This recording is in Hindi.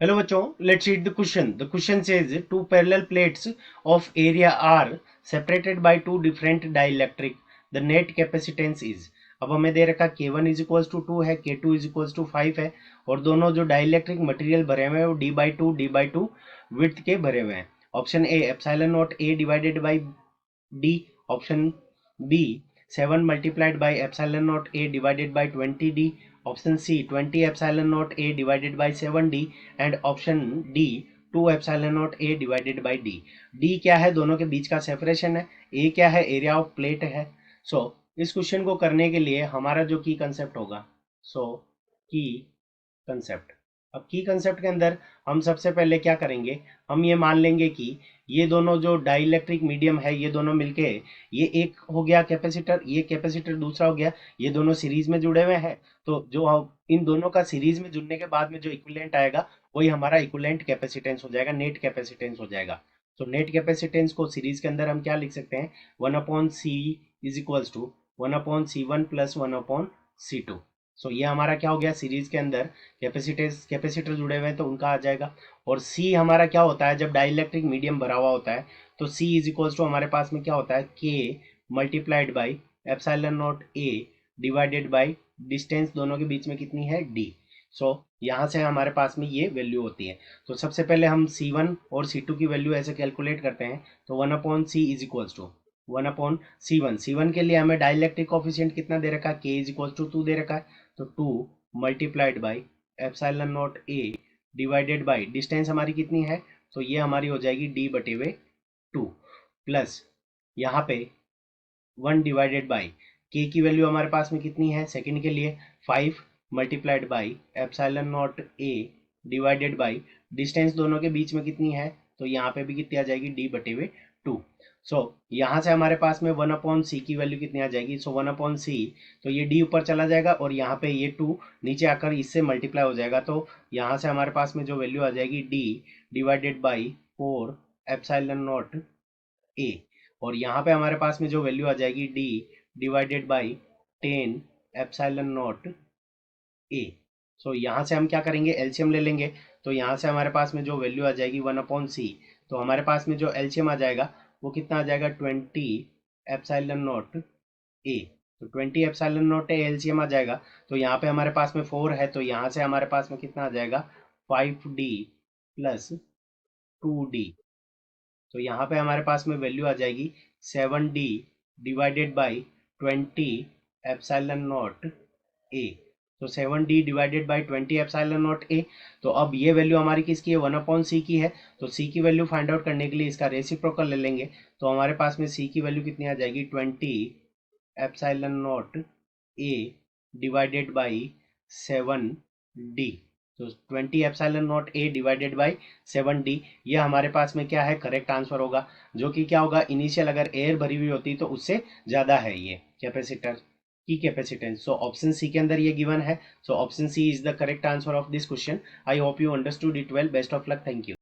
Hello bachon, let's read the question. The question says two parallel plates of area R separated by two different dielectric. The net capacitance is. अब हमें दे रखा K1 इज इक्वल्स टू 2 है, K2 इज इक्वल्स टू 5 है और दोनों जो डाइलेक्ट्रिक मटेरियल भरे हुए हैं वो d/2 विड्थ के भरे हुए हैं. Option A epsilon naught A divided by D. Option B 7 multiplied by epsilon naught A divided by 20d. Option C 20 epsilon naught A divided by 7d and option D 2 epsilon naught A divided by D. D क्या है, दोनों के बीच का सेपरेशन है. ए क्या है, एरिया ऑफ प्लेट है. सो इस क्वेश्चन को करने के लिए हमारा जो की कंसेप्ट होगा, की कंसेप्ट. अब की कंसेप्ट के अंदर हम सबसे पहले क्या करेंगे, हम ये मान लेंगे कि ये दोनों जो डाइलेक्ट्रिक मीडियम है ये दोनों मिलके ये एक हो गया कैपेसिटर, ये कैपेसिटर दूसरा हो गया, ये दोनों सीरीज में जुड़े हुए हैं. तो जो इन दोनों का सीरीज में जुड़ने के बाद में जो इक्विवेलेंट आएगा वही हमारा इक्विवेलेंट कैपेसिटेंस हो जाएगा, नेट कैपेसिटेंस हो जाएगा. तो नेट कैपेसिटेंस को सीरीज के अंदर हम क्या लिख सकते हैं, 1/c is equals to 1/c1 plus 1/c2. So ये हमारा क्या हो गया, सीरीज के अंदर कैपेसिटर जुड़े हुए हैं तो उनका आ जाएगा. और सी हमारा क्या होता है, जब डाइलेक्ट्रिक मीडियम भरा हुआ होता है तो सी इज इक्वल्स टू हमारे पास में क्या होता है, के multiplied by epsilon naught A divided by distance दोनों के बीच में कितनी है, डी. सो यहाँ से हमारे पास में ये वैल्यू होती है. तो सबसे पहले हम C1 और C2 की वैल्यू ऐसे कैलकुलेट करते हैं. तो 1/c is equals to 1/C1. C1 के लिए हमें डाइलेक्ट्रिक कोफिशिएंट कितना दे रखा है, K इज इक्वल्स टू 2 दे रखा है. तो 2 multiplied by epsilon naught A divided by distance हमारी कितनी है, तो ये हमारी हो जाएगी d/2 प्लस यहाँ पे 1 डिवाइडेड बाई के की वैल्यू हमारे पास में कितनी है सेकंड के लिए, 5 multiplied by epsilon naught A divided by distance दोनों के बीच में कितनी है, तो यहाँ पे भी कितनी आ जाएगी, d/2. सो यहाँ से हमारे पास में 1/c की वैल्यू कितनी आ जाएगी, सो 1/c. तो ये d ऊपर चला जाएगा और यहाँ पे ये 2 नीचे आकर इससे मल्टीप्लाई हो जाएगा. तो यहाँ से हमारे पास में जो वैल्यू आ जाएगी d divided by 4 epsilon naught ए. और यहाँ पे हमारे पास में जो वैल्यू आ जाएगी d divided by 10 epsilon naught A. So यहाँ से हम क्या करेंगे, एलसीएम ले लेंगे. तो यहाँ से हमारे पास में जो वैल्यू आ जाएगी 1/c. तो हमारे पास में जो एलसीएम आ जाएगा वो कितना आ जाएगा, 20 एप्सिलॉन नॉट ए. तो 20 एप्सिलॉन नॉट ए एलसीएम आ जाएगा. तो यहाँ पे हमारे पास में 4 है तो यहाँ से हमारे पास में कितना आ जाएगा, 5d प्लस 2d. तो यहाँ पे हमारे पास में वैल्यू आ जाएगी 7d divided by 20 epsilon naught ए. तो 7d divided by 20 epsilon naught ए. तो अब ये वैल्यू हमारी किसकी है, 1/c की है. तो c की वैल्यू फाइंड आउट करने के लिए इसका रेसिप्रोकल ले लेंगे. तो हमारे पास में c की वैल्यू कितनी आ जाएगी, 20 epsilon naught A divided by 7d. तो 20 epsilon naught A divided by 7d ये हमारे पास में क्या है, करेक्ट आंसर होगा. जो कि क्या होगा, इनिशियल अगर एयर भरी हुई होती तो उससे ज़्यादा है ये कैपेसिटर की कैपेसिटेंस. सो ऑप्शन सी के अंदर ये गिवन है. So option C is the correct answer of this question. I hope you understood it well. Best of luck. Thank you.